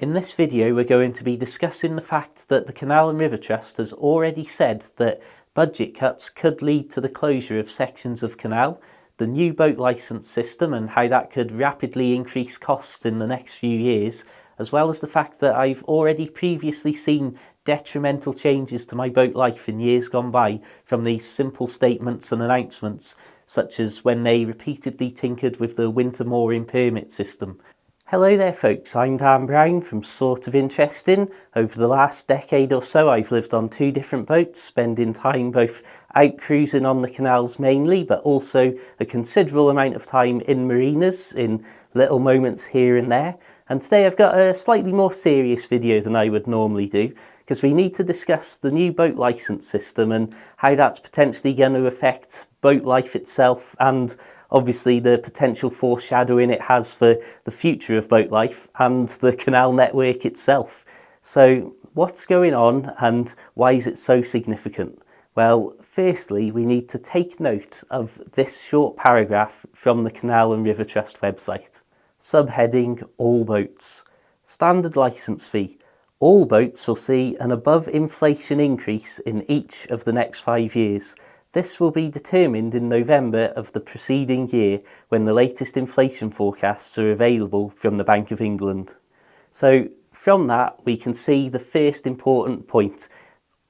In this video we're going to be discussing the fact that the Canal and River Trust has already said that budget cuts could lead to the closure of sections of Canal, the new boat licence system and how that could rapidly increase costs in the next few years, as well as the fact that I've already previously seen detrimental changes to my boat life in years gone by from these simple statements and announcements, such as when they repeatedly tinkered with the winter mooring permit system. Hello there folks, I'm Dan Brown from Sort of Interesting. Over the last decade or so I've lived on two different boats, spending time both out cruising on the canals mainly, but also a considerable amount of time in marinas, in little moments here and there. And today I've got a slightly more serious video than I would normally do, because we need to discuss the new boat licence system and how that's potentially going to affect boat life itself and obviously the potential foreshadowing it has for the future of boat life and the canal network itself. So what's going on and why is it so significant? Well, firstly, we need to take note of this short paragraph from the Canal and River Trust website. Subheading, all boats. Standard licence fee. All boats will see an above inflation increase in each of the next 5 years. This will be determined in November of the preceding year when the latest inflation forecasts are available from the Bank of England. So from that we can see the first important point.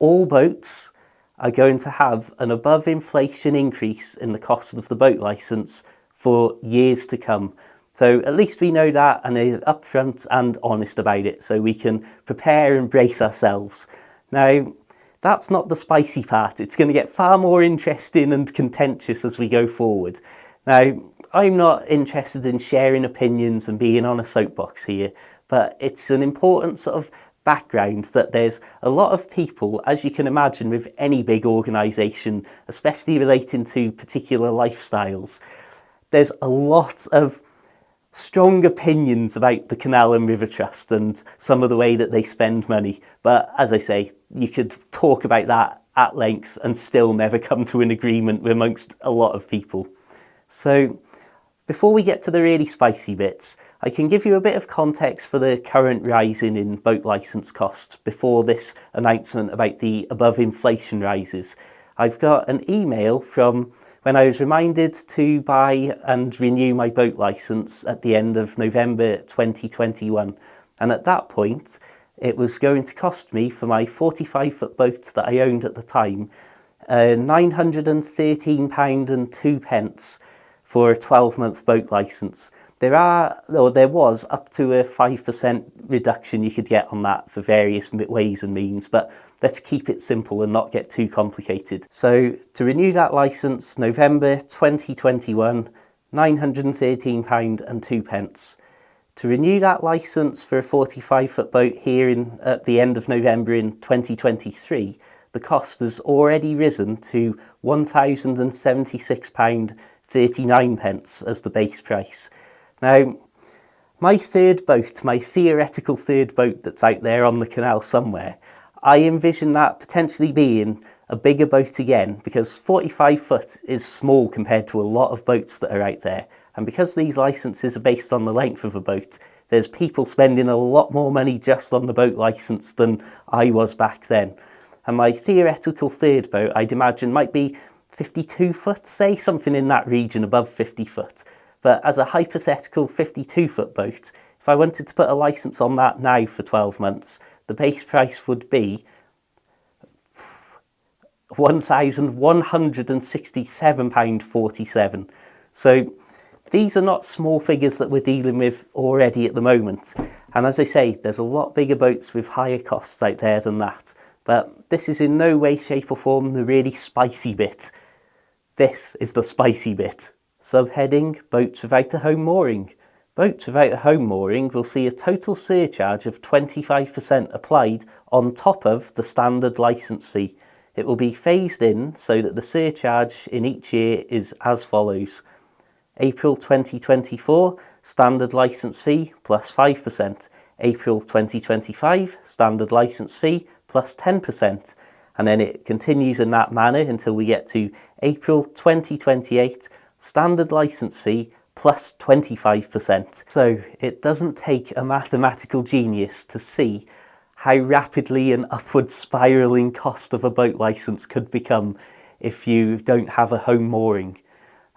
All boats are going to have an above inflation increase in the cost of the boat licence for years to come. So at least we know that and are upfront and honest about it so we can prepare and brace ourselves. Now, that's not the spicy part. It's going to get far more interesting and contentious as we go forward. Now, I'm not interested in sharing opinions and being on a soapbox here, but it's an important sort of background that there's a lot of people, as you can imagine with any big organisation, especially relating to particular lifestyles, there's a lot of strong opinions about the Canal and River Trust and some of the way that they spend money. But as I say, you could talk about that at length and still never come to an agreement amongst a lot of people. So before we get to the really spicy bits, I can give you a bit of context for the current rising in boat licence costs before this announcement about the above inflation rises. I've got an email from when I was reminded to buy and renew my boat licence at the end of November 2021. And at that point, it was going to cost me for my 45-foot boat that I owned at the time, £913.02 for a 12-month boat licence. There was up to a 5% reduction you could get on that for various ways and means, but let's keep it simple and not get too complicated. So to renew that licence, November 2021, £913.02. To renew that licence for a 45-foot boat here at the end of November in 2023, the cost has already risen to £1,076.39 as the base price. Now, my third boat, my theoretical third boat that's out there on the canal somewhere, I envision that potentially being a bigger boat again, because 45 foot is small compared to a lot of boats that are out there. And because these licenses are based on the length of a boat, there's people spending a lot more money just on the boat licence than I was back then. And my theoretical third boat, I'd imagine, might be 52 foot, say, something in that region, above 50 foot. But as a hypothetical 52-foot boat, if I wanted to put a licence on that now for 12 months, the base price would be £1,167.47. So these are not small figures that we're dealing with already at the moment. And as I say, there's a lot bigger boats with higher costs out there than that. But this is in no way, shape or form the really spicy bit. This is the spicy bit. Subheading, boats without a home mooring. Boats without a home mooring will see a total surcharge of 25% applied on top of the standard licence fee. It will be phased in so that the surcharge in each year is as follows. April 2024, standard licence fee plus 5%. April 2025, standard licence fee plus 10%. And then it continues in that manner until we get to April 2028, standard licence fee plus 25%. So it doesn't take a mathematical genius to see how rapidly an upward spiralling cost of a boat licence could become if you don't have a home mooring.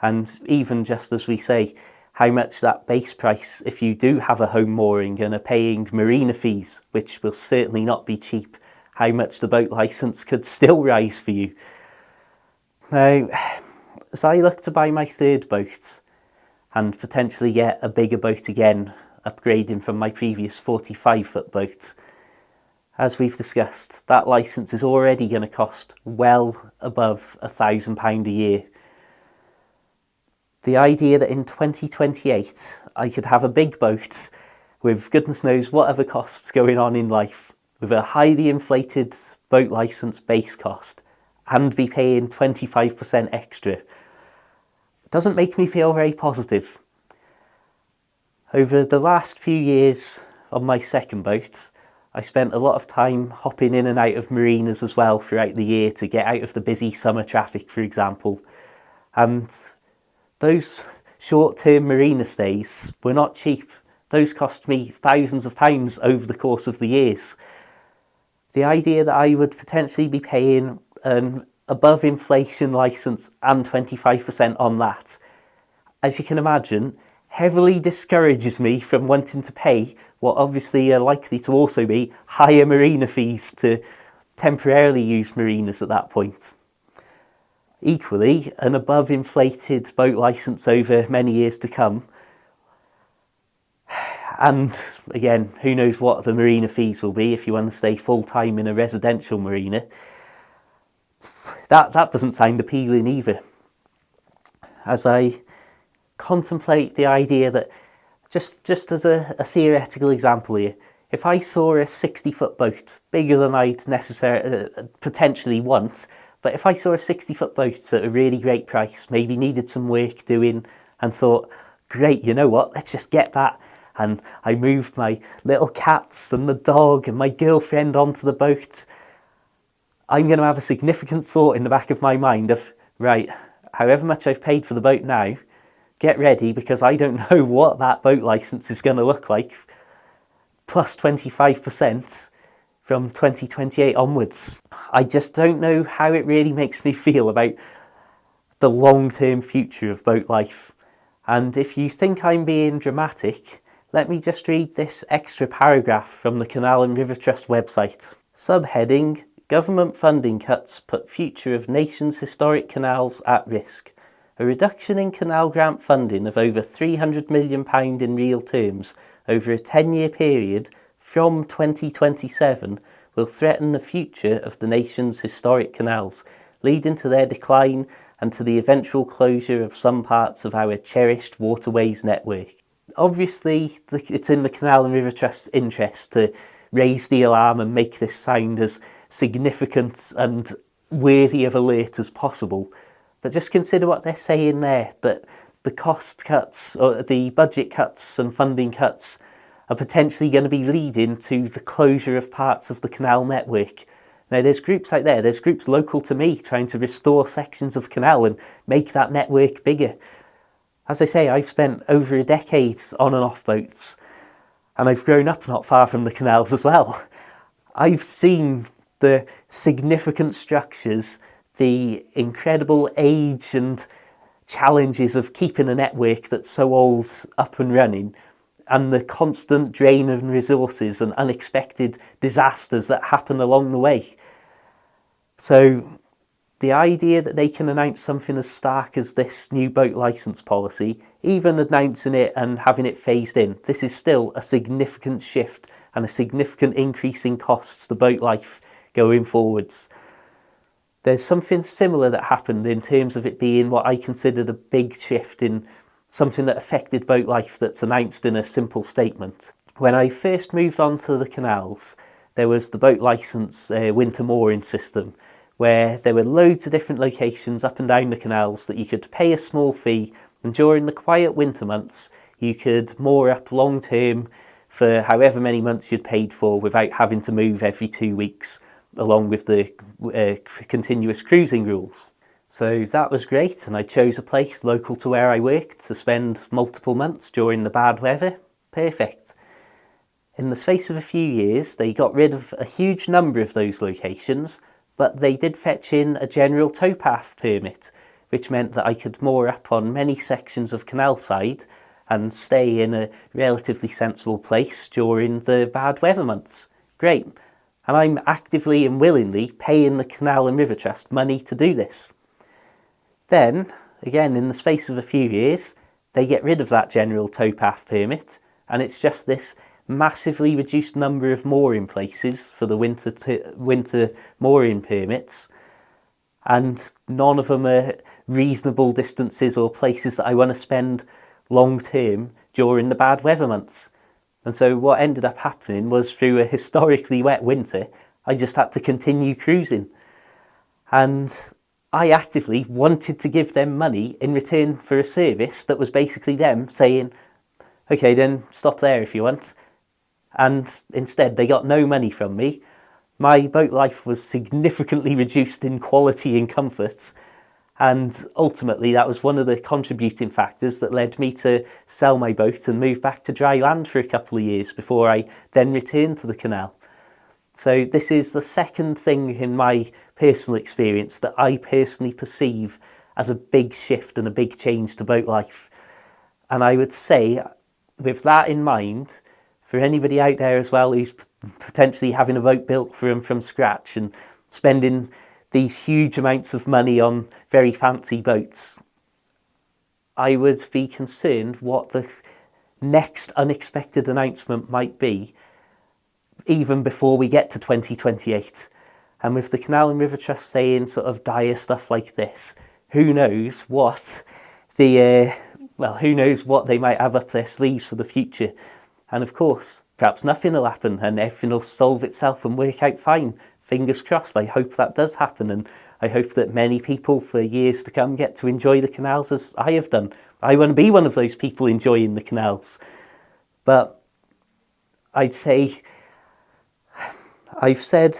And even just as we say, how much that base price, if you do have a home mooring and are paying marina fees, which will certainly not be cheap, how much the boat licence could still rise for you. Now, as I look to buy my third boat and potentially get a bigger boat again, upgrading from my previous 45-foot boat, as we've discussed, that licence is already going to cost well above £1,000 a year. The idea that in 2028 I could have a big boat with goodness knows what other costs going on in life, with a highly inflated boat licence base cost, and be paying 25% extra, doesn't make me feel very positive. Over the last few years on my second boat, I spent a lot of time hopping in and out of marinas as well throughout the year to get out of the busy summer traffic, for example. And those short-term marina stays were not cheap. Those cost me thousands of pounds over the course of the years. The idea that I would potentially be paying an above inflation licence and 25% on that, as you can imagine, heavily discourages me from wanting to pay what obviously are likely to also be higher marina fees to temporarily use marinas at that point. Equally, an above inflated boat licence over many years to come, and again, who knows what the marina fees will be if you want to stay full-time in a residential marina, that doesn't sound appealing either. As I contemplate the idea that, just as a theoretical example here, if I saw a 60-foot boat, bigger than I'd necessarily potentially want, but if I saw a 60-foot boat at a really great price, maybe needed some work doing, and thought, great, you know what, let's just get that. And I moved my little cats and the dog and my girlfriend onto the boat, I'm going to have a significant thought in the back of my mind of, right, however much I've paid for the boat now, get ready, because I don't know what that boat licence is going to look like, plus 25%. From 2028 onwards. I just don't know how it really makes me feel about the long-term future of boat life. And if you think I'm being dramatic, let me just read this extra paragraph from the Canal and River Trust website. Subheading: Government funding cuts put future of nation's historic canals at risk. A reduction in canal grant funding of over £300 million in real terms over a 10-year period from 2027 will threaten the future of the nation's historic canals, leading to their decline and to the eventual closure of some parts of our cherished waterways network. Obviously, it's in the Canal and River Trust's interest to raise the alarm and make this sound as significant and worthy of alert as possible. But just consider what they're saying there, that the cost cuts, or the budget cuts and funding cuts, are potentially going to be leading to the closure of parts of the canal network. Now, there's groups out there, there's groups local to me trying to restore sections of canal and make that network bigger. As I say, I've spent over a decade on and off boats, and I've grown up not far from the canals as well. I've seen the significant structures, the incredible age and challenges of keeping a network that's so old up and running, and the constant drain of resources and unexpected disasters that happen along the way. So the idea that they can announce something as stark as this new boat licence policy, even announcing it and having it phased in, this is still a significant shift and a significant increase in costs to boat life going forwards. There's something similar that happened in terms of it being what I considered a big shift in something that affected boat life that's announced in a simple statement. When I first moved on to the canals, there was the boat licence winter mooring system, where there were loads of different locations up and down the canals that you could pay a small fee, and during the quiet winter months you could moor up long term for however many months you'd paid for without having to move every 2 weeks, along with the continuous cruising rules. So that was great, and I chose a place local to where I worked to spend multiple months during the bad weather. Perfect. In the space of a few years, they got rid of a huge number of those locations, but they did fetch in a general towpath permit, which meant that I could moor up on many sections of Canal side and stay in a relatively sensible place during the bad weather months. Great. And I'm actively and willingly paying the Canal and River Trust money to do this. Then, again, in the space of a few years, they get rid of that general towpath permit, and it's just this massively reduced number of mooring places for the winter mooring permits, and none of them are reasonable distances or places that I want to spend long term during the bad weather months. And so what ended up happening was, through a historically wet winter, I just had to continue cruising. And I actively wanted to give them money in return for a service that was basically them saying, okay, then stop there if you want. And instead, they got no money from me. My boat life was significantly reduced in quality and comfort. And ultimately, that was one of the contributing factors that led me to sell my boat and move back to dry land for a couple of years before I then returned to the Canal. So this is the second thing in my personal experience that I personally perceive as a big shift and a big change to boat life. And I would say, with that in mind, for anybody out there as well who's potentially having a boat built for them from scratch and spending these huge amounts of money on very fancy boats, I would be concerned what the next unexpected announcement might be, even before we get to 2028. And with the Canal and River Trust saying sort of dire stuff like this, who knows what who knows what they might have up their sleeves for the future. And of course, perhaps nothing will happen and everything will solve itself and work out fine. Fingers crossed, I hope that does happen, and I hope that many people for years to come get to enjoy the canals as I have done. I want to be one of those people enjoying the canals. But I'd say, I've said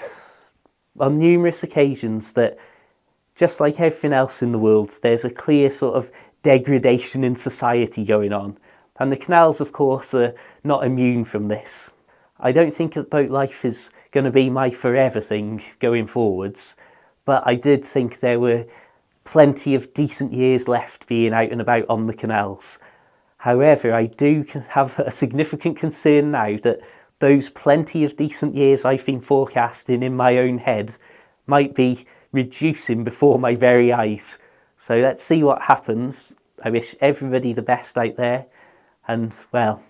on numerous occasions that just like everything else in the world, there's a clear sort of degradation in society going on. And the canals, of course, are not immune from this. I don't think that boat life is going to be my forever thing going forwards, but I did think there were plenty of decent years left being out and about on the canals. However, I do have a significant concern now that those plenty of decent years I've been forecasting in my own head might be reducing before my very eyes. So let's see what happens. I wish everybody the best out there, and well,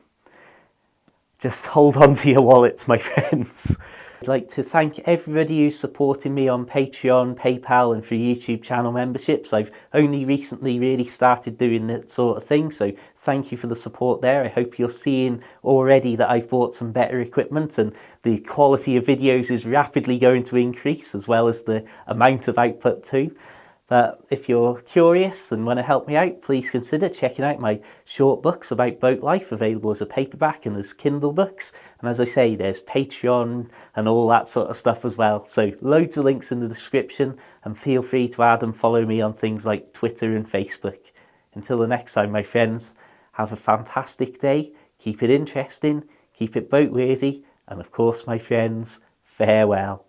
just hold on to your wallets, my friends. I'd like to thank everybody who's supporting me on Patreon, PayPal and through YouTube channel memberships. I've only recently really started doing that sort of thing, so thank you for the support there. I hope you're seeing already that I've bought some better equipment and the quality of videos is rapidly going to increase, as well as the amount of output too. But if you're curious and want to help me out, please consider checking out my short books about boat life, available as a paperback and as Kindle books. And as I say, there's Patreon and all that sort of stuff as well. So loads of links in the description, and feel free to add and follow me on things like Twitter and Facebook. Until the next time, my friends, have a fantastic day, keep it interesting, keep it boat worthy, and of course, my friends, farewell.